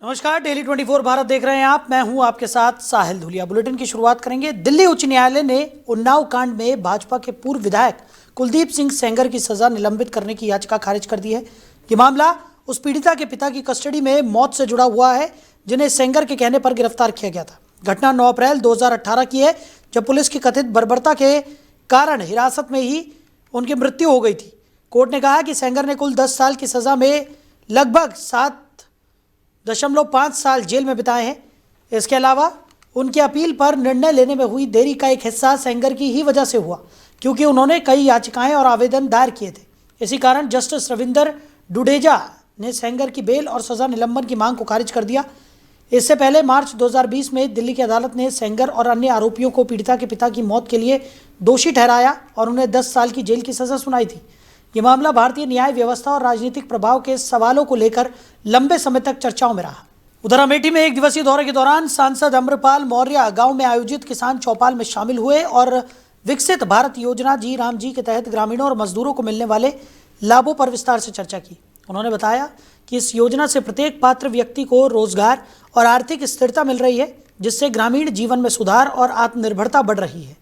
नमस्कार, डेली 24 भारत देख रहे हैं आप। मैं हूं आपके साथ साहिल धुलिया। बुलेटिन की शुरुआत करेंगे। दिल्ली उच्च न्यायालय ने उन्नाव कांड में भाजपा के पूर्व विधायक कुलदीप सिंह सेंगर की सजा निलंबित करने की याचिका खारिज कर दी है। ये मामला उस पीड़िता के पिता की कस्टडी में मौत से जुड़ा हुआ है, जिन्हें सेंगर के कहने पर गिरफ्तार किया गया था। घटना 9 अप्रैल 2018 की है, जब पुलिस की कथित बर्बरता के कारण हिरासत में ही उनकी मृत्यु हो गई थी। कोर्ट ने कहा कि सेंगर ने कुल 10 साल की सजा में लगभग 7.5 साल जेल में बिताए हैं। इसके अलावा उनकी अपील पर निर्णय लेने में हुई देरी का एक हिस्सा सेंगर की ही वजह से हुआ, क्योंकि उन्होंने कई याचिकाएं और आवेदन दायर किए थे। इसी कारण जस्टिस रविंदर डुडेजा ने सेंगर की बेल और सजा निलंबन की मांग को खारिज कर दिया। इससे पहले मार्च 2020 में दिल्ली की अदालत ने सेंगर और अन्य आरोपियों को पीड़िता के पिता की मौत के लिए दोषी ठहराया और उन्हें 10 साल की जेल की सजा सुनाई थी। ये मामला भारतीय न्याय व्यवस्था और राजनीतिक प्रभाव के सवालों को लेकर लंबे समय तक चर्चाओं में रहा। उधर अमेठी में एक दिवसीय दौरे के दौरान सांसद अमरपाल मौर्य गांव में आयोजित किसान चौपाल में शामिल हुए और विकसित भारत योजना जी राम जी के तहत ग्रामीणों और मजदूरों को मिलने वाले लाभों पर विस्तार से चर्चा की। उन्होंने बताया कि इस योजना से प्रत्येक पात्र व्यक्ति को रोजगार और आर्थिक स्थिरता मिल रही है, जिससे ग्रामीण जीवन में सुधार और आत्मनिर्भरता बढ़ रही है।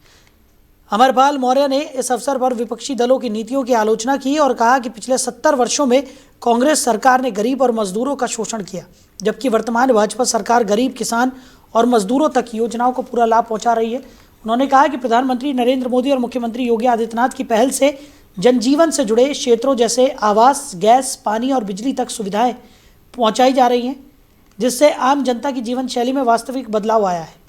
अमरपाल मौर्य ने इस अवसर पर विपक्षी दलों की नीतियों की आलोचना की और कहा कि पिछले 70 वर्षों में कांग्रेस सरकार ने गरीब और मजदूरों का शोषण किया, जबकि वर्तमान भाजपा सरकार गरीब, किसान और मजदूरों तक योजनाओं को पूरा लाभ पहुंचा रही है। उन्होंने कहा कि प्रधानमंत्री नरेंद्र मोदी और मुख्यमंत्री योगी आदित्यनाथ की पहल से जनजीवन से जुड़े क्षेत्रों जैसे आवास, गैस, पानी और बिजली तक सुविधाएं पहुँचाई जा रही हैं, जिससे आम जनता की जीवन शैली में वास्तविक बदलाव आया है।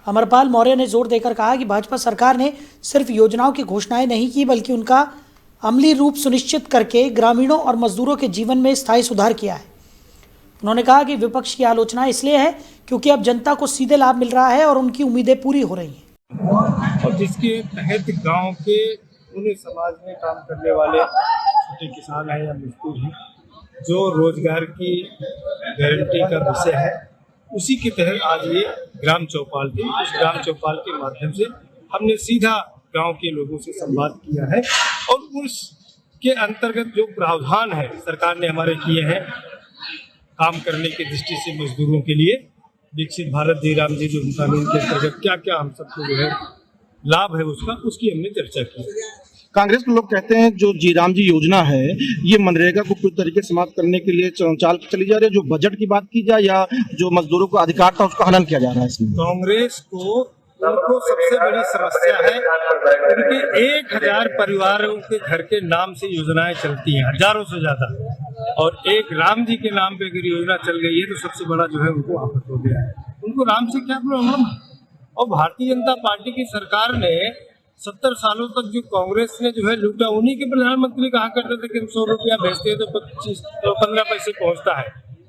अमरपाल मौर्य ने जोर देकर कहा कि भाजपा सरकार ने सिर्फ योजनाओं की घोषणाएं नहीं की, बल्कि उनका अमली रूप सुनिश्चित करके ग्रामीणों और मजदूरों के जीवन में स्थायी सुधार किया है। उन्होंने कहा कि विपक्ष की आलोचना इसलिए है क्योंकि अब जनता को सीधे लाभ मिल रहा है और उनकी उम्मीदें पूरी हो रही हैं। और जिसके तहत गांव के पूरे समाज में काम करने वाले छोटे किसान हैं या मजदूर हैं, जो रोजगार की गारंटी का विषय है, उसी के तहत आज ये ग्राम चौपाल थी। उस ग्राम चौपाल के माध्यम से हमने सीधा गांव के लोगों से संवाद किया है और उसके अंतर्गत जो प्रावधान है सरकार ने हमारे किए हैं काम करने की दृष्टि से मजदूरों के लिए, विकसित भारत जी राम जी जो कानून के अंतर्गत क्या क्या हम सबको जो है लाभ है उसकी हमने चर्चा की। कांग्रेस के लोग कहते हैं जो जी राम जी योजना है ये मनरेगा को पूरी तरीके से समाप्त करने के लिए चाल चली जा रही है। जो बजट की बात की जाए या जो मजदूरों को अधिकार था उसका हनन किया जा रहा है इसमें। कांग्रेस को उनको सबसे बड़ी समस्या है उनके 1000 परिवारों के घर के नाम से योजनाएं चलती हैं, हजारों से ज्यादा, और एक राम जी के नाम पे अगर योजना चल गई है तो सबसे बड़ा जो है उनको आफत हो गया है। उनको राम से क्या प्रॉब्लम है? और भारतीय जनता पार्टी की सरकार ने 70 सालों तक जो कांग्रेस ने जो है लूटा, उन्हीं के प्रधानमंत्री कहा करते थे कि 100 रुपया भेजते हैं तो 15 पैसे पहुंचता है।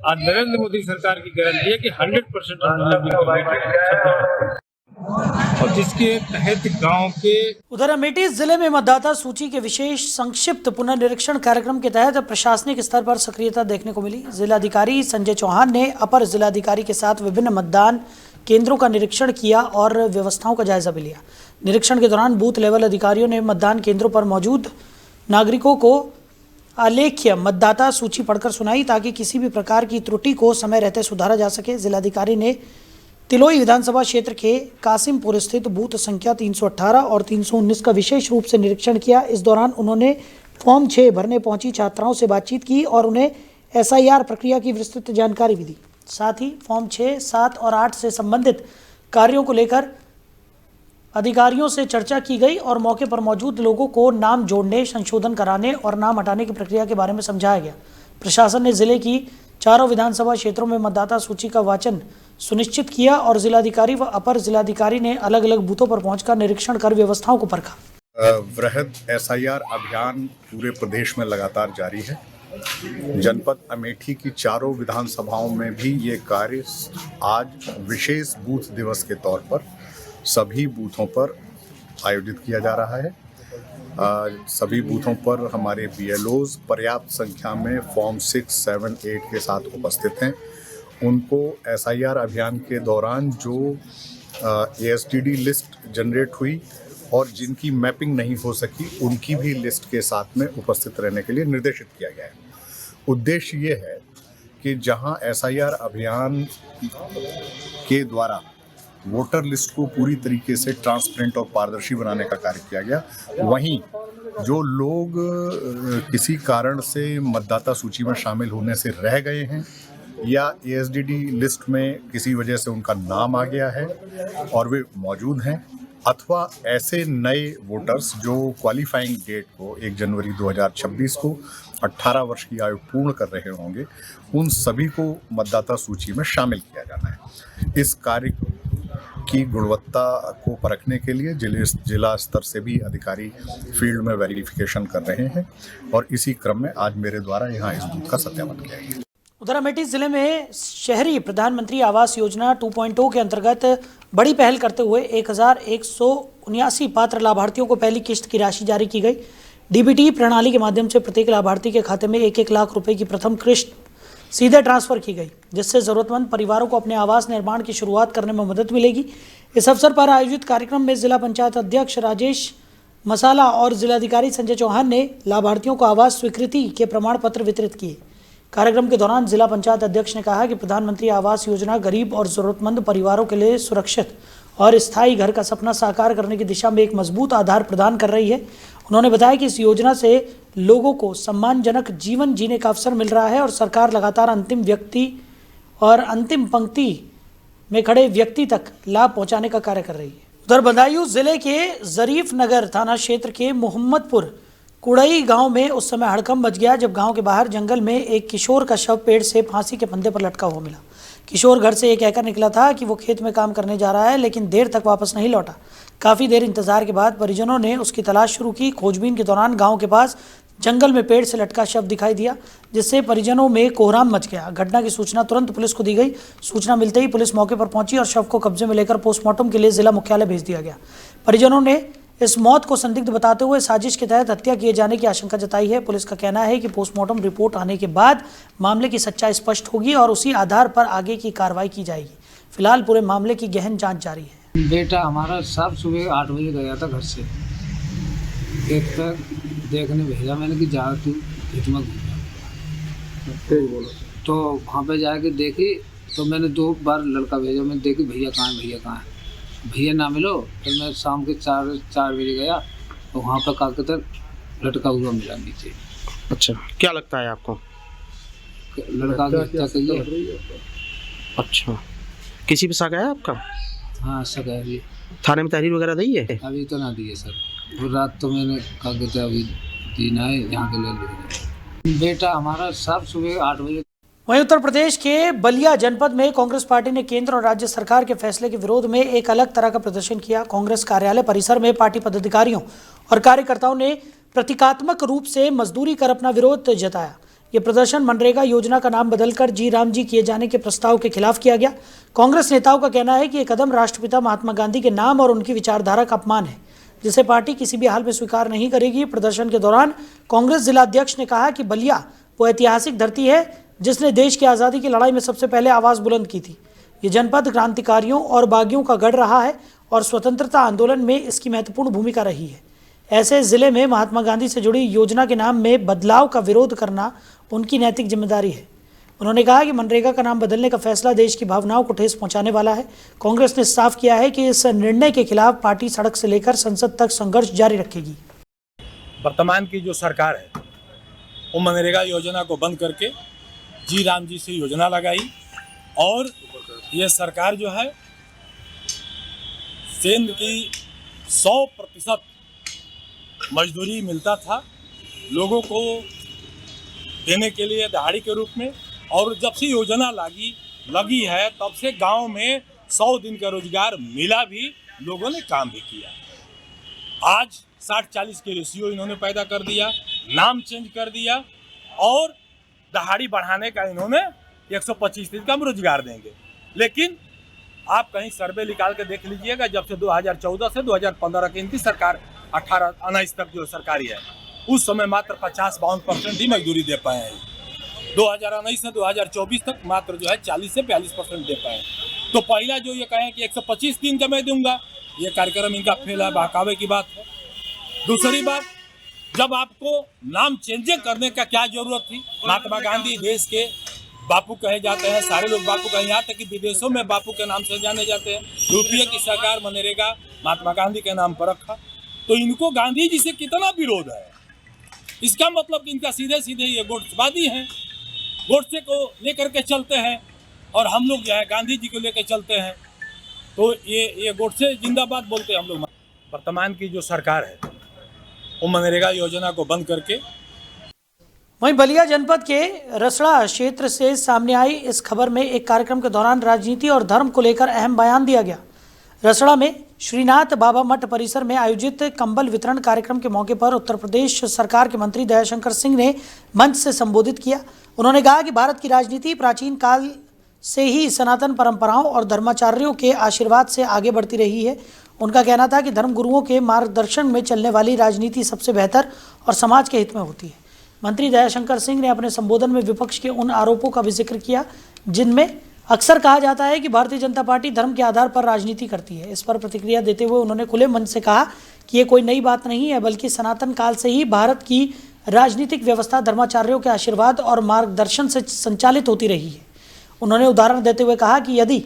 आज नरेंद्र मोदी सरकार की गारंटी है कि 100% और जिसके तहत गांव के। उधर अमेठी जिले में मतदाता सूची के विशेष संक्षिप्त पुनर्निरीक्षण कार्यक्रम के तहत प्रशासनिक स्तर पर सक्रियता देखने को मिली। जिलाधिकारी संजय चौहान ने अपर जिलाधिकारी के साथ विभिन्न मतदान केंद्रों का निरीक्षण किया और व्यवस्थाओं का जायजा भी लिया। निरीक्षण के दौरान बूथ लेवल अधिकारियों ने मतदान केंद्रों पर मौजूद नागरिकों को आलेख्य मतदाता सूची पढ़कर सुनाई, ताकि किसी भी प्रकार की त्रुटि को समय रहते सुधारा जा सके। जिलाधिकारी ने तिलोई विधानसभा क्षेत्र के कासिमपुर स्थित बूथ संख्या 318 और 319 का विशेष रूप से निरीक्षण किया। इस दौरान उन्होंने फॉर्म 6 भरने पहुंची छात्राओं से बातचीत की और उन्हें SIR प्रक्रिया की विस्तृत जानकारी भी दी। साथ ही फॉर्म 6, 7 और 8 से संबंधित कार्यों को लेकर अधिकारियों से चर्चा की गई और मौके पर मौजूद लोगों को नाम जोड़ने, संशोधन कराने और नाम हटाने की प्रक्रिया के बारे में समझाया गया। प्रशासन ने जिले की चारों विधानसभा क्षेत्रों में मतदाता सूची का वाचन सुनिश्चित किया और जिलाधिकारी व अपर जिलाधिकारी ने अलग अलग बूथों पर पहुंचकर निरीक्षण कर व्यवस्थाओं को परखा। वृहद SIR अभियान पूरे प्रदेश में लगातार जारी है। जनपद अमेठी की चारों विधानसभाओं में भी ये कार्य आज विशेष बूथ दिवस के तौर पर सभी बूथों पर आयोजित किया जा रहा है। सभी बूथों पर हमारे BLOs पर्याप्त संख्या में फॉर्म 6, 7, 8 के साथ उपस्थित हैं। उनको SIR अभियान के दौरान जो ASTD लिस्ट जनरेट हुई और जिनकी मैपिंग नहीं हो सकी उनकी भी लिस्ट के साथ में उपस्थित रहने के लिए निर्देशित किया गया है। उद्देश्य ये है कि जहां एसआईआर अभियान के द्वारा वोटर लिस्ट को पूरी तरीके से ट्रांसपेरेंट और पारदर्शी बनाने का कार्य किया गया, वहीं जो लोग किसी कारण से मतदाता सूची में शामिल होने से रह गए हैं या एएसडीडी लिस्ट में किसी वजह से उनका नाम आ गया है और वे मौजूद हैं, अथवा ऐसे नए वोटर्स जो क्वालिफाइंग डेट को 1 जनवरी 2026 को 18 वर्ष की आयु पूर्ण कर रहे होंगे, उन सभी को मतदाता सूची में शामिल किया जाना है। इस कार्य की गुणवत्ता को परखने के लिए जिला स्तर से भी अधिकारी फील्ड में वेरिफिकेशन कर रहे हैं और इसी क्रम में आज मेरे द्वारा यहाँ इस बूथ का सत्यापन किया गया। उधर अमेठी जिले में शहरी प्रधानमंत्री आवास योजना 2.0 के अंतर्गत बड़ी पहल करते हुए 1179 पात्र लाभार्थियों को पहली किश्त की राशि जारी की गई। डीबीटी प्रणाली के माध्यम से प्रत्येक लाभार्थी के खाते में 1-1 लाख रुपए की प्रथम किश्त सीधे ट्रांसफर की गई, जिससे जरूरतमंद परिवारों को अपने आवास निर्माण की शुरुआत करने में मदद मिलेगी। इस अवसर पर आयोजित कार्यक्रम में जिला पंचायत अध्यक्ष राजेश मसाला और जिलाधिकारी संजय चौहान ने लाभार्थियों को आवास स्वीकृति के प्रमाण पत्र वितरित किए। कार्यक्रम के दौरान जिला पंचायत अध्यक्ष ने कहा कि प्रधानमंत्री आवास योजना गरीब और जरूरतमंद परिवारों के लिए सुरक्षित और स्थायी घर का सपना साकार करने की दिशा में एक मजबूत आधार प्रदान कर रही है। उन्होंने बताया कि इस योजना से लोगों को सम्मानजनक जीवन जीने का अवसर मिल रहा है और सरकार लगातार अंतिम व्यक्ति और अंतिम पंक्ति में खड़े व्यक्ति तक लाभ पहुंचाने का कार्य कर रही है। उधर बदायूं जिले के जरीफ नगर थाना क्षेत्र के मोहम्मदपुर कुड़ई गांव में उस समय हड़कंप मच गया जब गांव के बाहर जंगल में एक किशोर का शव पेड़ से फांसी के फंदे पर लटका हुआ मिला। किशोर घर से ये कहकर निकला था कि वो खेत में काम करने जा रहा है, लेकिन देर तक वापस नहीं लौटा। काफ़ी देर इंतजार के बाद परिजनों ने उसकी तलाश शुरू की। खोजबीन के दौरान गांव के पास जंगल में पेड़ से लटका शव दिखाई दिया, जिससे परिजनों में कोहराम मच गया। घटना की सूचना तुरंत पुलिस को दी गई। सूचना मिलते ही पुलिस मौके पर पहुंची और शव को कब्जे में लेकर पोस्टमार्टम के लिए जिला मुख्यालय भेज दिया गया। परिजनों ने इस मौत को संदिग्ध बताते हुए साजिश के तहत हत्या किए जाने की आशंका जताई है। पुलिस का कहना है कि पोस्टमार्टम रिपोर्ट आने के बाद मामले की सच्चाई स्पष्ट होगी और उसी आधार पर आगे की कार्रवाई की जाएगी। फिलहाल पूरे मामले की गहन जांच जारी है। बेटा हमारा साहब सुबह 8 बजे गया था घर से, खेत तक देखने भेजा मैंने कि जा तू खेत में घूम। तो वहाँ पे जाके देखी तो मैंने 2 बार लड़का भेजा, मैंने देखी भैया कहाँ है, भैया ना मिलो। फिर मैं शाम के 4 बजे गया तो वहाँ पर काकतर लटका हुआ मिला नीचे। अच्छा, क्या लगता है आपको? लड़का की हत्या की है। अच्छा, किसी पे शक है आपका? हाँ शक है। थाने में तहरीर वगैरह दी है? अभी तो ना दी है सर, वो रात तो मैंने काकतर अभी दिन आए यहाँ के ले। बेटा हमारा साहब सुबह 8 बजे। वहीं उत्तर प्रदेश के बलिया जनपद में कांग्रेस पार्टी ने केंद्र और राज्य सरकार के फैसले के विरोध में एक अलग तरह का प्रदर्शन किया। कांग्रेस कार्यालय परिसर में पार्टी पदाधिकारियों और कार्यकर्ताओं ने प्रतीकात्मक रूप से मजदूरी कर अपना विरोध जताया। ये प्रदर्शन मनरेगा योजना का नाम बदलकर जी राम जी किए जाने के प्रस्ताव के खिलाफ किया गया। कांग्रेस नेताओं का कहना है कि ये कदम राष्ट्रपिता महात्मा गांधी के नाम और उनकी विचारधारा का अपमान है, जिसे पार्टी किसी भी हाल में स्वीकार नहीं करेगी। प्रदर्शन के दौरान कांग्रेस जिलाध्यक्ष ने कहा कि बलिया वो ऐतिहासिक धरती है जिसने देश की आज़ादी की लड़ाई में सबसे पहले आवाज़ बुलंद की थी। ये जनपद क्रांतिकारियों और बागियों का गढ़ रहा है और स्वतंत्रता आंदोलन में इसकी महत्वपूर्ण भूमिका रही है। ऐसे जिले में महात्मा गांधी से जुड़ी योजना के नाम में बदलाव का विरोध करना उनकी नैतिक जिम्मेदारी है। उन्होंने कहा कि मनरेगा का नाम बदलने का फैसला देश की भावनाओं को ठेस पहुंचाने वाला है। कांग्रेस ने साफ किया है कि इस निर्णय के खिलाफ पार्टी सड़क से लेकर संसद तक संघर्ष जारी रखेगी। वर्तमान की जो सरकार है वो मनरेगा योजना को बंद करके जी राम जी से योजना लगाई और ये सरकार जो है केंद्र की 100% मजदूरी मिलता था लोगों को देने के लिए दिहाड़ी के रूप में, और जब से योजना लगी है तब से गांव में 100 दिन का रोजगार मिला भी, लोगों ने काम भी किया। आज 60-40 के रेशियो इन्होंने पैदा कर दिया, नाम चेंज कर दिया और दहाड़ी बढ़ाने का इन्होंने 125 दिन का हम रोजगार देंगे। लेकिन आप कहीं सर्वे निकाल के देख लीजिएगा, जब से 2014 से 2015 की इनकी सरकार 18-19 तक जो सरकारी है, उस समय मात्र 50-52% ही मजदूरी दे पाए हैं। 2019 से 2024 तक मात्र जो है 40 से 42% दे पाए। तो पहला जो ये कहें कि 125 दिन का मैं दूंगा, ये कार्यक्रम इनका फेल है, बहकावे की बात है। दूसरी बात, जब आपको नाम चेंजिंग करने का क्या जरूरत थी? महात्मा गांधी देश के बापू कहे जाते हैं, सारे लोग बापू कहे, यहाँ तक कि विदेशों में बापू के नाम से जाने जाते हैं। यूपीए की सरकार मनरेगा महात्मा गांधी के नाम पर रखा, तो इनको गांधी जी से कितना विरोध है। इसका मतलब कि इनका सीधे सीधे ये गोड्सेवादी हैं, गोडसे को लेकर के चलते हैं और हम लोग जो है गांधी जी को लेकर चलते हैं। तो ये गोडसे जिंदाबाद बोलते हैं हम लोग। वर्तमान की जो सरकार है वो मनरेगा योजना को बंद करके। वहीं बलिया जनपद के रसड़ा क्षेत्र से सामने आई इस खबर में एक कार्यक्रम के दौरान राजनीति और धर्म को लेकर अहम बयान दिया गया। रसड़ा में श्रीनाथ बाबा मठ परिसर में आयोजित कंबल वितरण कार्यक्रम के मौके पर उत्तर प्रदेश सरकार के मंत्री दयाशंकर सिंह ने मंच से संबोधित किया। उन्होंने कहा कि भारत की राजनीति प्राचीन काल से ही सनातन परंपराओं और धर्माचार्यों के आशीर्वाद से आगे बढ़ती रही है। उनका कहना था कि धर्म गुरुओं के मार्गदर्शन में चलने वाली राजनीति सबसे बेहतर और समाज के हित में होती है। मंत्री दयाशंकर सिंह ने अपने संबोधन में विपक्ष के उन आरोपों का भी जिक्र किया जिनमें अक्सर कहा जाता है कि भारतीय जनता पार्टी धर्म के आधार पर राजनीति करती है। इस पर प्रतिक्रिया देते हुए उन्होंने खुले मन से कहा कि ये कोई नई बात नहीं है, बल्कि सनातन काल से ही भारत की राजनीतिक व्यवस्था धर्माचार्यों के आशीर्वाद और मार्गदर्शन से संचालित होती रही है। उन्होंने उदाहरण देते हुए कहा कि यदि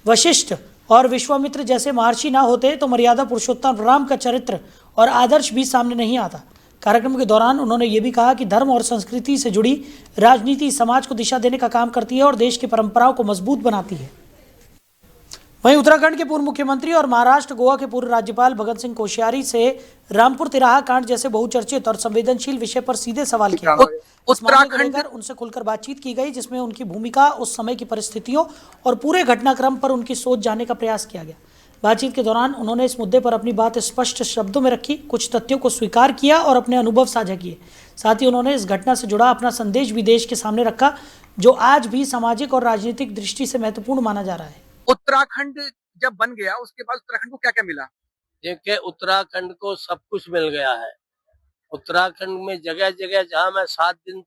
वशिष्ठ और विश्वामित्र जैसे महर्षि ना होते तो मर्यादा पुरुषोत्तम राम का चरित्र और आदर्श भी सामने नहीं आता। कार्यक्रम के दौरान उन्होंने ये भी कहा कि धर्म और संस्कृति से जुड़ी राजनीति समाज को दिशा देने का काम करती है और देश की परंपराओं को मजबूत बनाती है। वहीं उत्तराखंड के पूर्व मुख्यमंत्री और महाराष्ट्र गोवा के पूर्व राज्यपाल भगत सिंह कोश्यारी से रामपुर तिराहा कांड जैसे बहुचर्चित और संवेदनशील विषय पर सीधे सवाल किया। उत्तराखंड उनसे खुलकर बातचीत की गई, जिसमें उनकी भूमिका, उस समय की परिस्थितियों और पूरे घटनाक्रम पर उनकी सोच जानने का प्रयास किया गया। बातचीत के दौरान उन्होंने इस मुद्दे पर अपनी बात स्पष्ट शब्दों में रखी, कुछ तथ्यों को स्वीकार किया और अपने अनुभव साझा किए। साथ ही उन्होंने इस घटना से जुड़ा अपना संदेश भी देश के सामने रखा, जो आज भी सामाजिक और राजनीतिक दृष्टि से महत्वपूर्ण माना जा रहा है। उत्तराखंड जब बन गया उसके बाद उत्तराखंड को क्या क्या मिला? देखिए, उत्तराखंड को सब कुछ मिल गया है। उत्तराखंड में जगह जगह जहाँ मैं 7 दिन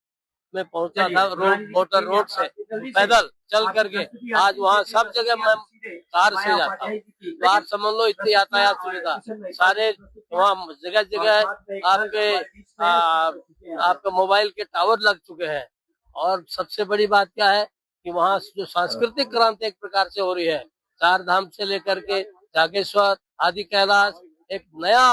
में पहुंचा था मोटर रोड से पैदल चल करके, आज वहाँ सब जगह मैं कार से जाता हूँ। तो आप समझ लो इतनी यातायात सुविधा सारे वहाँ जगह जगह आपके मोबाइल के टावर लग चुके हैं। और सबसे बड़ी बात क्या है कि वहाँ जो सांस्कृतिक क्रांति एक प्रकार से हो रही है, 4 धाम से लेकर के जागेश्वर आदि कैलाश, एक नया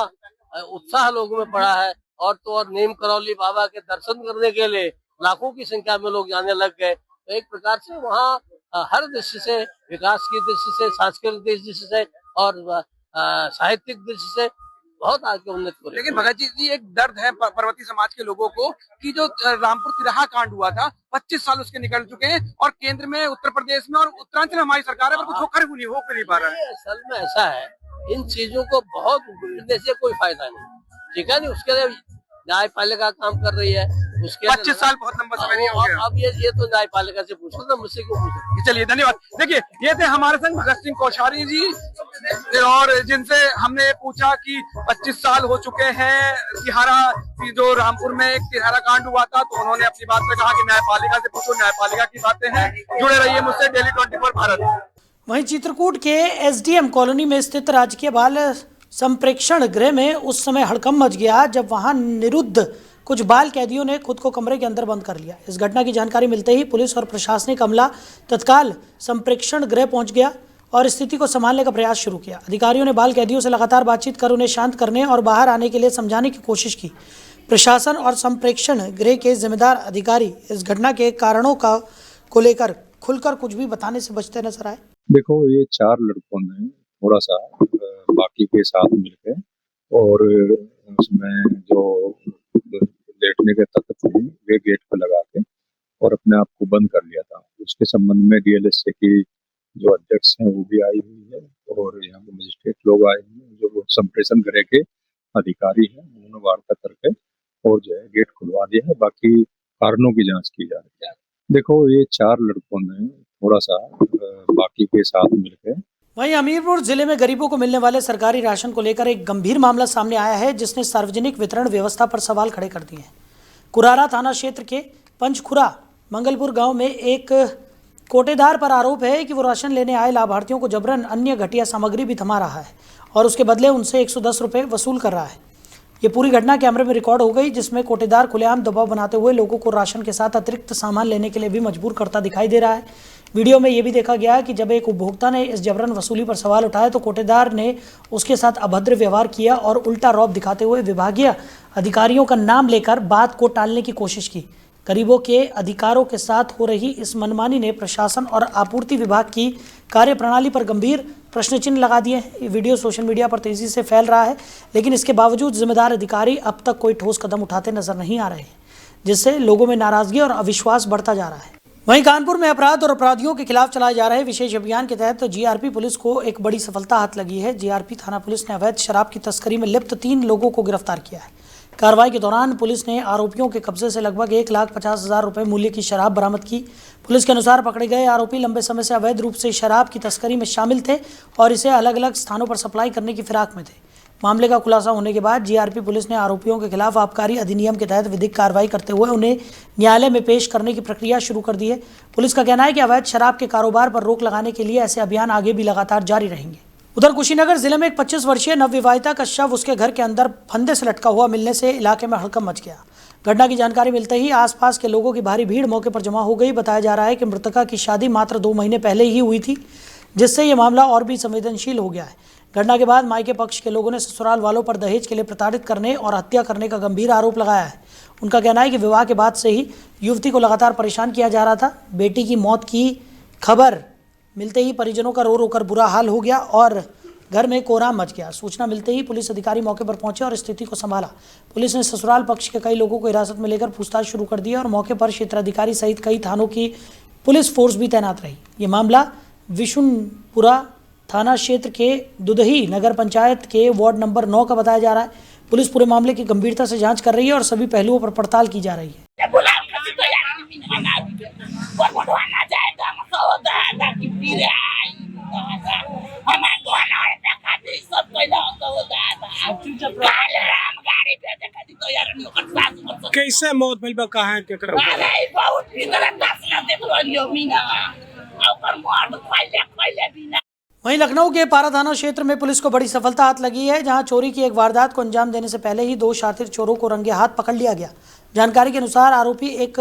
उत्साह लोगों में पड़ा है। और तो और नीम करौली बाबा के दर्शन करने के लिए लाखों की संख्या में लोग जाने लग गए। तो एक प्रकार से वहाँ हर दृष्टि से, विकास की दृष्टि से, सांस्कृतिक दृष्टि से और साहित्यिक दृष्टि से बहुत आगे उन्नति हो रही है। लेकिन भगत जी एक दर्द है पर्वतीय समाज के लोगों को कि जो रामपुर तिराहा कांड हुआ था, 25 साल उसके निकल चुके हैं और केंद्र में, उत्तर प्रदेश में और उत्तरांचल में हमारी सरकार है, पर कुछ होकर हो नहीं पा रहा है। असल में ऐसा है, इन चीजों को बहुत उलझने से कोई फायदा नहीं, ठीक है नहीं। उसके लिए न्यायपालिका काम कर रही है। उसके 25 साल बहुत लंबा समय नहीं हो गया। अब ये तो न्यायपालिका से पूछो ना, मुझसे क्यों पूछो। चलिए धन्यवाद। देखिए, ये थे हमारे संग भगत सिंह कोश्यारी जी, और जिनसे हमने पूछा कि 25 साल हो चुके हैं तिहारा, जो रामपुर में एक तिहारा कांड हुआ था, तो उन्होंने अपनी बात में कहा कि न्यायपालिका से पूछो, न्यायपालिका की बातें हैं। जुड़े रहिए मुझसे डेली 24 भारत। वहीं चित्रकूट के एसडीएम कॉलोनी में स्थित राजकीय बाल संप्रेक्षण गृह में उस समय हड़कंप मच गया जब वहां निरुद्ध कुछ बाल कैदियों ने खुद को कमरे के अंदर बंद कर लिया। इस घटना की जानकारी मिलते ही पुलिस और प्रशासनिक अमला तत्काल संप्रेक्षण गृह पहुंच गया और स्थिति को संभालने का प्रयास शुरू किया। अधिकारियों ने बाल कैदियों से लगातार बातचीत कर उन्हें शांत करने और बाहर आने के लिए समझाने की कोशिश की। प्रशासन और संप्रेक्षण गृह के जिम्मेदार अधिकारी इस घटना के कारणों को लेकर खुलकर कुछ भी बताने से बचते नजर आए। देखो, ये 4 लड़कों ने थोड़ा सा बाकी के साथ मिलकर और उसमें जो लेटने के तत्व थे वे गेट पर लगा के और अपने आप को बंद कर लिया था। उसके संबंध में डीएलएसए की जो अध्यक्ष हैं वो भी आई हुई है और यहाँ पे मजिस्ट्रेट लोग आए हुए हैं, जो संप्रेषण गृह के अधिकारी हैं, उन्होंने वार्ता करके और जो है गेट खुलवा दिया है। बाकी कारणों की जांच की जा रही है। देखो, ये 4 लड़कों ने थोड़ा सा बाकी के साथ मिलकर। वहीं हमीरपुर जिले में गरीबों को मिलने वाले सरकारी राशन को लेकर एक गंभीर मामला सामने आया है, जिसने सार्वजनिक वितरण व्यवस्था पर सवाल खड़े कर दिए हैं। कुरारा थाना क्षेत्र के पंचखुरा मंगलपुर गांव में एक कोटेदार पर आरोप है कि वो राशन लेने आए लाभार्थियों को जबरन अन्य घटिया सामग्री भी थमा रहा है और उसके बदले उनसे 110 रुपये वसूल कर रहा है। ये पूरी घटना कैमरे में रिकॉर्ड हो गई, जिसमें कोटेदार खुलेआम दबाव बनाते हुए लोगों को राशन के साथ अतिरिक्त सामान लेने के लिए भी मजबूर करता दिखाई दे रहा है। वीडियो में ये भी देखा गया कि जब एक उपभोक्ता ने इस जबरन वसूली पर सवाल उठाया तो कोटेदार ने उसके साथ अभद्र व्यवहार किया और उल्टा रौब दिखाते हुए विभागीय अधिकारियों का नाम लेकर बात को टालने की कोशिश की। गरीबों के अधिकारों के साथ हो रही इस मनमानी ने प्रशासन और आपूर्ति विभाग की कार्यप्रणाली पर गंभीर प्रश्न चिन्ह लगा दिए हैं। ये वीडियो सोशल मीडिया पर तेजी से फैल रहा है, लेकिन इसके बावजूद जिम्मेदार अधिकारी अब तक कोई ठोस कदम उठाते नजर नहीं आ रहे हैं, जिससे लोगों में नाराजगी और अविश्वास बढ़ता जा रहा है। वहीं कानपुर में अपराध और अपराधियों के खिलाफ चलाए जा रहे विशेष अभियान के तहत जीआरपी पुलिस को एक बड़ी सफलता हाथ लगी है। जीआरपी थाना पुलिस ने अवैध शराब की तस्करी में लिप्त 3 लोगों को गिरफ्तार किया है। कार्रवाई के दौरान पुलिस ने आरोपियों के कब्जे से लगभग 1,50,000 रुपए मूल्य की शराब बरामद की। पुलिस के अनुसार पकड़े गए आरोपी लंबे समय से अवैध रूप से शराब की तस्करी में शामिल थे और इसे अलग अलग स्थानों पर सप्लाई करने की फिराक में थे। मामले का खुलासा होने के बाद जीआरपी पुलिस ने आरोपियों के खिलाफ आबकारी अधिनियम के तहत विधिक कार्रवाई करते हुए उन्हें न्यायालय में पेश करने की प्रक्रिया शुरू कर दी है। पुलिस का कहना है कि अवैध शराब के कारोबार पर रोक लगाने के लिए ऐसे अभियान आगे भी लगातार जारी रहेंगे। उधर कुशीनगर जिले में एक 25 वर्षीय नवविवाहिता का शव उसके घर के अंदर फंदे से लटका हुआ मिलने से इलाके में हड़कंप मच गया। घटना की जानकारी मिलते ही आसपास के लोगों की भारी भीड़ मौके पर जमा हो गई। बताया जा रहा है कि मृतका की शादी मात्र 2 महीने पहले ही हुई थी, जिससे ये मामला और भी संवेदनशील हो गया है। घटना के बाद मायके पक्ष के लोगों ने ससुराल वालों पर दहेज के लिए प्रताड़ित करने और हत्या करने का गंभीर आरोप लगाया है। उनका कहना है कि विवाह के बाद से ही युवती को लगातार परेशान किया जा रहा था। बेटी की मौत की खबर मिलते ही परिजनों का रो रो कर बुरा हाल हो गया और घर में कोहराम मच गया। सूचना मिलते ही पुलिस अधिकारी मौके पर पहुंचे और स्थिति को संभाला। पुलिस ने ससुराल पक्ष के कई लोगों को हिरासत में लेकर पूछताछ शुरू कर दी और मौके पर क्षेत्राधिकारी सहित कई थानों की पुलिस फोर्स भी तैनात रही। ये मामला विशुनपुरा थाना क्षेत्र के दुदही नगर पंचायत के वार्ड नंबर 9 का बताया जा रहा है। पुलिस पूरे मामले की गंभीरता से जांच कर रही है और सभी पहलुओं पर पड़ताल की जा रही है। कैसे मौत भइल बा, कहाँ केकरा वहीं लखनऊ के पारा थाना क्षेत्र में पुलिस को बड़ी सफलता हाथ लगी है, जहां चोरी की एक वारदात को अंजाम देने से पहले ही 2 शातिर चोरों को रंगे हाथ पकड़ लिया गया। जानकारी के अनुसार आरोपी एक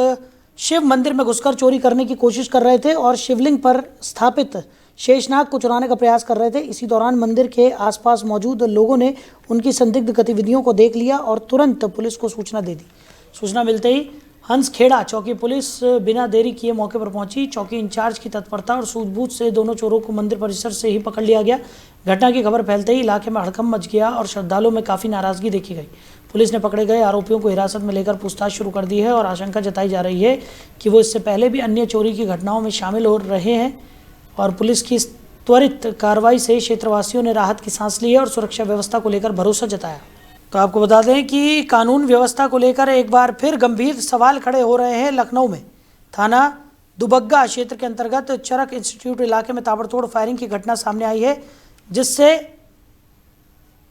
शिव मंदिर में घुसकर चोरी करने की कोशिश कर रहे थे और शिवलिंग पर स्थापित शेषनाग को चुराने का प्रयास कर रहे थे। इसी दौरान मंदिर के आसपास मौजूद लोगों ने उनकी संदिग्ध गतिविधियों को देख लिया और तुरंत पुलिस को सूचना दे दी। सूचना मिलते ही हंसखेड़ा चौकी पुलिस बिना देरी किए मौके पर पहुंची। चौकी इंचार्ज की तत्परता और सूझबूझ से दोनों चोरों को मंदिर परिसर से ही पकड़ लिया गया। घटना की खबर फैलते ही इलाके में हड़कंप मच गया और श्रद्धालुओं में काफ़ी नाराजगी देखी गई। पुलिस ने पकड़े गए आरोपियों को हिरासत में लेकर पूछताछ शुरू कर दी है और आशंका जताई जा रही है कि वो इससे पहले भी अन्य चोरी की घटनाओं में शामिल हो रहे हैं और पुलिस की त्वरित कार्रवाई से क्षेत्रवासियों ने राहत की सांस ली है और सुरक्षा व्यवस्था को लेकर भरोसा जताया। तो आपको बता दें कि कानून व्यवस्था को लेकर एक बार फिर गंभीर सवाल खड़े हो रहे हैं। लखनऊ में थाना दुबग्गा क्षेत्र के अंतर्गत चरक इंस्टीट्यूट इलाके में ताबड़तोड़ फायरिंग की घटना सामने आई है, जिससे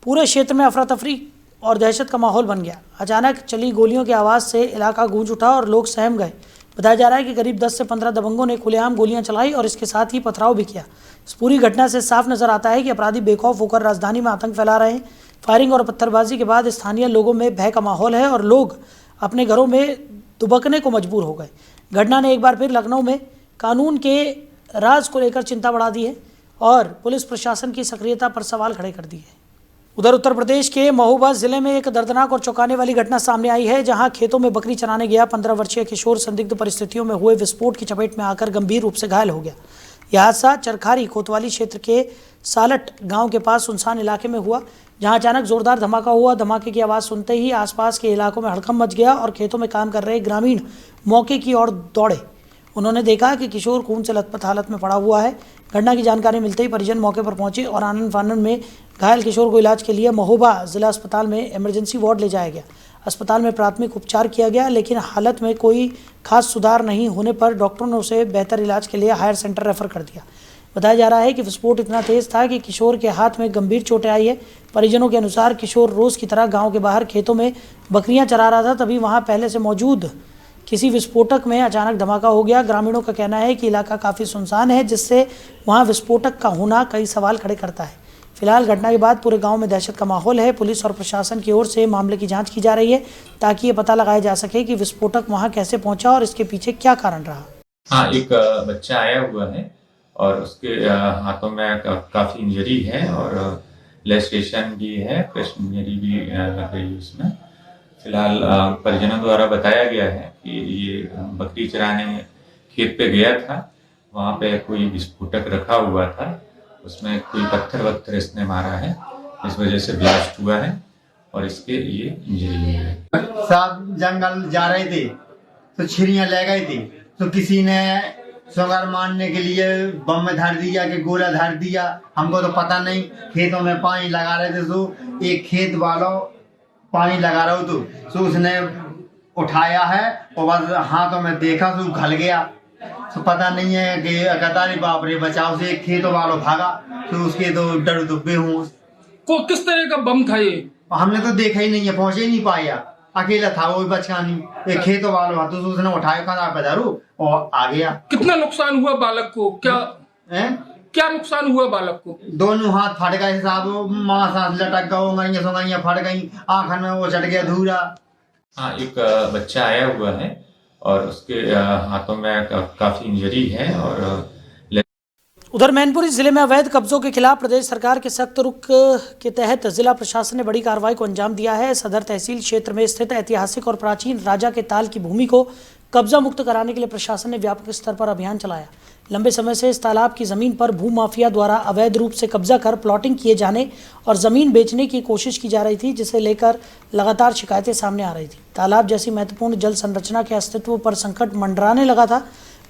पूरे क्षेत्र में अफरा तफरी और दहशत का माहौल बन गया। अचानक चली गोलियों की आवाज़ से इलाका गूंज उठा और लोग सहम गए। बताया जा रहा है कि करीब 10 से 15 दबंगों ने खुलेआम गोलियां चलाई और इसके साथ ही पथराव भी किया। इस पूरी घटना से साफ नजर आता है कि अपराधी बेखौफ होकर राजधानी में आतंक फैला रहे हैं। फायरिंग और पत्थरबाजी के बाद स्थानीय लोगों में भय का माहौल है और लोग अपने घरों में दुबकने को मजबूर हो गए। घटना ने एक बार फिर लखनऊ में कानून के राज को लेकर चिंता बढ़ा दी है और पुलिस प्रशासन की सक्रियता पर सवाल खड़े कर दिए हैं। उधर उत्तर प्रदेश के महोबा जिले में एक दर्दनाक और चौंकाने वाली घटना सामने आई है, जहां खेतों में बकरी चराने गया 15 वर्षीय किशोर संदिग्ध परिस्थितियों में हुए विस्फोट की चपेट में आकर गंभीर रूप से घायल हो गया। यह हादसा चरखारी कोतवाली क्षेत्र के सालट गांव के पास सुनसान इलाके में हुआ, जहां अचानक जोरदार धमाका हुआ। धमाके की आवाज़ सुनते ही आसपास के इलाकों में हड़कंप मच गया और खेतों में काम कर रहे ग्रामीण मौके की ओर दौड़े। उन्होंने देखा कि किशोर खून से लथपथ हालत में पड़ा हुआ है। घटना की जानकारी मिलते ही परिजन मौके पर पहुंचे और आनन फानन में घायल किशोर को इलाज के लिए महोबा जिला अस्पताल में इमरजेंसी वार्ड ले जाया गया। अस्पताल में प्राथमिक उपचार किया गया, लेकिन हालत में कोई खास सुधार नहीं होने पर डॉक्टरों ने उसे बेहतर इलाज के लिए हायर सेंटर रेफर कर दिया। बताया जा रहा है कि विस्फोट इतना तेज था कि किशोर के हाथ में गंभीर चोटें आई है। परिजनों के अनुसार किशोर रोज की तरह गाँव के बाहर खेतों में बकरियां चरा रहा था, तभी वहाँ पहले से मौजूद किसी विस्फोटक में अचानक धमाका हो गया। ग्रामीणों का कहना है कि इलाका काफ़ी सुनसान है, जिससे वहाँ विस्फोटक का होना कई सवाल खड़े करता है। फिलहाल घटना के बाद पूरे गांव में दहशत का माहौल है। पुलिस और प्रशासन की ओर से मामले की जांच की जा रही है ताकि ये पता लगाया जा सके कि विस्फोटक वहां कैसे पहुंचा और इसके पीछे क्या कारण रहा। हाँ, एक बच्चा आया हुआ है और उसके हाथों में काफ़ी इंजरी है और लेस्टेशन भी है, फ्रेश इंजरी भी लग रही है उसमें। फिलहाल परिजनों द्वारा बताया गया है कि ये बकरी चराने खेत पे गया था, वहाँ पे कोई विस्फोटक रखा हुआ था, उसमें कोई पत्थर वत्थर इसने मारा है, इस वजह से ब्लास्ट हुआ है और इसके ये इंजरी हुई है। सब जंगल जा रहे थे तो छिरियां ले गए थे, तो किसी ने सुगर मारने के लिए बम धर दिया कि गोला धर दिया, हमको तो पता नहीं। खेतों में पानी लगा रहे थे, तो एक खेत वालों पानी लगा रहा हो तो उसने उठाया है और बस हाथों में देखा तो घल गया। तो पता नहीं है कि कहता नहीं बाप रे बचाव से एक खेतों वालों भागा, तो उसके तो डर दुब्बे हूँ। को किस तरह का बम था ये? हमने तो देखा ही नहीं है, पहुंचे ही नहीं पाया, अकेला था वो बचका नहीं। एक खेतों वालों तो उसने उठाया कहा पधारू और आ गया। कितना नुकसान हुआ बालक को? क्या नुकसान हुआ बालक को? दोनों हाथ फट गए साहब, माँ सांस लटक गया, उंगलियां सुंगलियां फट गई, आंखन में वो चढ़ गया धूरा। हाँ, एक बच्चा आया हुआ है और उसके हाथों में काफ़ी इंजरी है और उधर मैनपुरी जिले में अवैध कब्जों के खिलाफ प्रदेश सरकार के सख्त रुख के तहत जिला प्रशासन ने बड़ी कार्रवाई को अंजाम दिया है। सदर तहसील क्षेत्र में स्थित ऐतिहासिक और प्राचीन राजा के ताल की भूमि को कब्जा मुक्त कराने के लिए प्रशासन ने व्यापक स्तर पर अभियान चलाया। लंबे समय से इस तालाब की जमीन पर भूमाफिया द्वारा अवैध रूप से कब्जा कर प्लॉटिंग किए जाने और जमीन बेचने की कोशिश की जा रही थी, जिसे लेकर लगातार शिकायतें सामने आ रही थी। तालाब जैसी महत्वपूर्ण जल संरचना के अस्तित्व पर संकट मंडराने लगा था।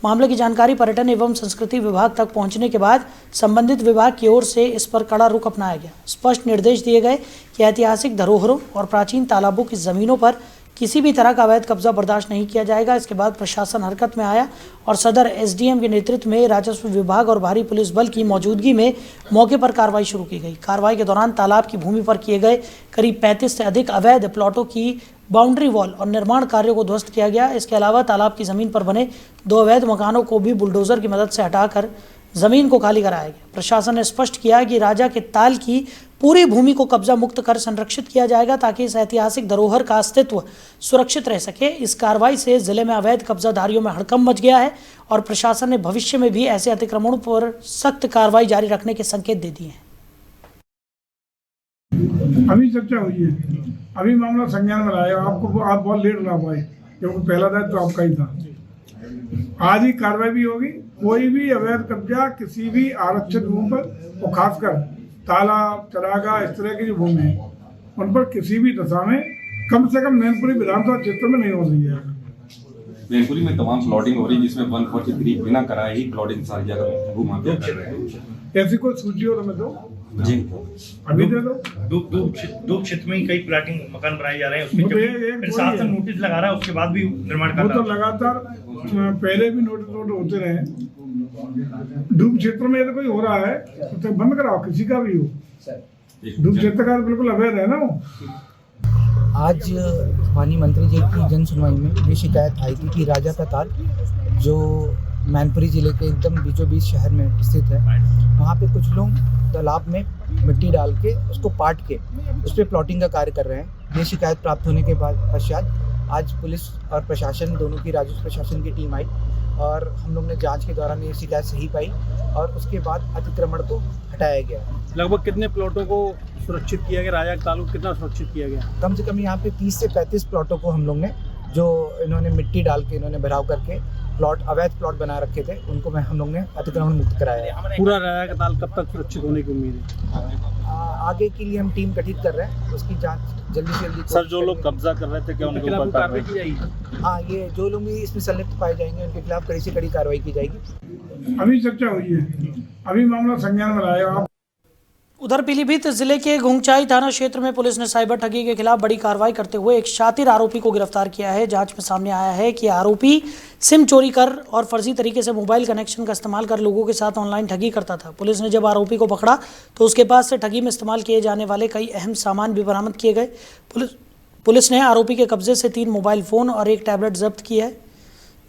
मामले की जानकारी पर्यटन एवं संस्कृति विभाग तक पहुंचने के बाद संबंधित विभाग की ओर से इस पर कड़ा रुख अपनाया गया। स्पष्ट निर्देश दिए गए कि ऐतिहासिक धरोहरों और प्राचीन तालाबों की जमीनों पर किसी भी तरह का अवैध कब्जा बर्दाश्त नहीं किया जाएगा। इसके बाद प्रशासन हरकत में आया और सदर एसडीएम के नेतृत्व में राजस्व विभाग और भारी पुलिस बल की मौजूदगी में मौके पर कार्रवाई शुरू की गई। कार्रवाई के दौरान तालाब की भूमि पर किए गए करीब 35 से अधिक अवैध प्लॉटों की बाउंड्री वॉल और निर्माण कार्यों को ध्वस्त किया गया। इसके अलावा तालाब की जमीन पर बने 2 अवैध मकानों को भी बुलडोजर की मदद से हटाकर जमीन को खाली कराया गया। प्रशासन ने स्पष्ट किया कि राजा के ताल की पूरी भूमि को कब्जा मुक्त कर संरक्षित किया जाएगा ताकि इस ऐतिहासिक धरोहर का अस्तित्व सुरक्षित रह सके। इस कार्रवाई से जिले में अवैध कब्जाधारियों में हड़कंप मच गया है और प्रशासन ने भविष्य में भी ऐसे अतिक्रमणों पर सख्त कार्रवाई जारी रखने के संकेत दे दिए हैं। अभी चर्चा हुई है, अभी मामला संज्ञान में लाया। आप बहुत लेट ना पाए क्योंकि पहला दायित्व तो आपका ही था। आज ही कार्रवाई भी होगी। कोई भी अवैध कब्जा किसी भी आरक्षित भूमि पर और खासकर तालाब चरागाह इस तरह की जो भूमि है उन पर किसी भी दशा में कम से कम मैनपुरी विधानसभा क्षेत्र में नहीं हो रही है। मैनपुरी में तमाम प्लॉटिंग हो रही है जिसमें 143 बिना कराए ही प्लॉटिंग सारी जगह भूमाफिया कर रहे हैं। ऐसी कोई सूची हो तो मैं दो जी अभी दे दो। डूब क्षेत्र में कई प्लॉटिंग मकान बनाए जा रहे हैं, उसमें प्रशासन नोटिस लगा रहा है, उसके बाद भी निर्माण कर रहा है। वो तो लगातार पहले भी नोटिस होते रहे। डूब क्षेत्र में यदि कोई हो रहा है तो बंद कराओ, किसी का भी हो। डूब क्षेत्र का बिल्कुल अवैध है ना वो। आज माननीय मंत्री जी की जन सुनवाई में ये शिकायत आई थी कि राजा का ताल जो मैनपुरी जिले के एकदम बीचों बीच शहर में स्थित है, वहाँ पे कुछ लोग तालाब में मिट्टी डाल के उसको पाट के उस पर प्लॉटिंग का कार्य कर रहे हैं। ये शिकायत प्राप्त होने के बाद पश्चात आज पुलिस और प्रशासन दोनों की राजस्व प्रशासन की टीम आई और हम लोग ने जांच के दौरान ये शिकायत सही पाई और उसके बाद अतिक्रमण को हटाया गया। लगभग कितने प्लॉटों को सुरक्षित किया गया? राजा का ताल को कितना सुरक्षित किया गया? कम से कम यहाँ पे 30 से 35 प्लॉटों को हम लोग ने, जो इन्होंने मिट्टी डाल के इन्होंने भराव करके प्लॉट अवैध प्लॉट बना रखे थे, उनको हम लोग ने अतिक्रमण मुक्त कराया है। पूरा राजा का ताल कब तक सुरक्षित होने की उम्मीद है? आगे के लिए हम टीम गठित कर रहे हैं, उसकी जांच जल्दी से जल्दी। सर, जो लोग कब्जा कर रहे थे क्या उनके ऊपर कार्रवाई की जाएगी? हाँ, ये जो लोग भी इसमें संलिप्त पाए जाएंगे उनके खिलाफ कड़ी से कड़ी कार्रवाई की जाएगी। अभी चर्चा हुई है, अभी मामला संज्ञान में लाया। उधर पीलीभीत जिले के घुंगचाई थाना क्षेत्र में पुलिस ने साइबर ठगी के खिलाफ बड़ी कार्रवाई करते हुए एक शातिर आरोपी को गिरफ्तार किया है। जांच में सामने आया है कि आरोपी सिम चोरी कर और फर्जी तरीके से मोबाइल कनेक्शन का इस्तेमाल कर लोगों के साथ ऑनलाइन ठगी करता था। पुलिस ने जब आरोपी को पकड़ा तो उसके पास से ठगी में इस्तेमाल किए जाने वाले कई अहम सामान भी बरामद किए गए। पुलिस ने आरोपी के कब्जे से 3 मोबाइल फ़ोन और 1 टैबलेट जब्त किया है,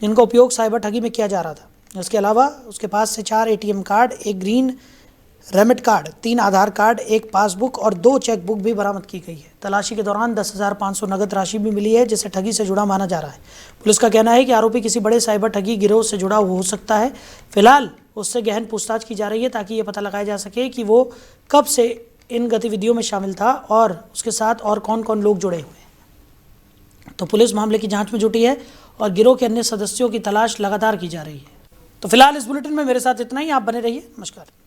जिनका उपयोग साइबर ठगी में किया जा रहा था। इसके अलावा उसके पास से 4 ATM कार्ड, एक ग्रीन रेमिट कार्ड, 3 आधार कार्ड, 1 पासबुक और 2 चेकबुक भी बरामद की गई है। तलाशी के दौरान 10,500 नगद राशि भी मिली है, जिसे ठगी से जुड़ा माना जा रहा है। पुलिस का कहना है कि आरोपी किसी बड़े साइबर ठगी गिरोह से जुड़ा हो सकता है। फिलहाल उससे गहन पूछताछ की जा रही है ताकि ये पता लगाया जा सके कि वो कब से इन गतिविधियों में शामिल था और उसके साथ और कौन कौन लोग जुड़े हुए हैं। तो पुलिस मामले की जांच में जुटी है और गिरोह के अन्य सदस्यों की तलाश लगातार की जा रही है। तो फिलहाल इस बुलेटिन में मेरे साथ इतना ही। आप बने रहिए। नमस्कार।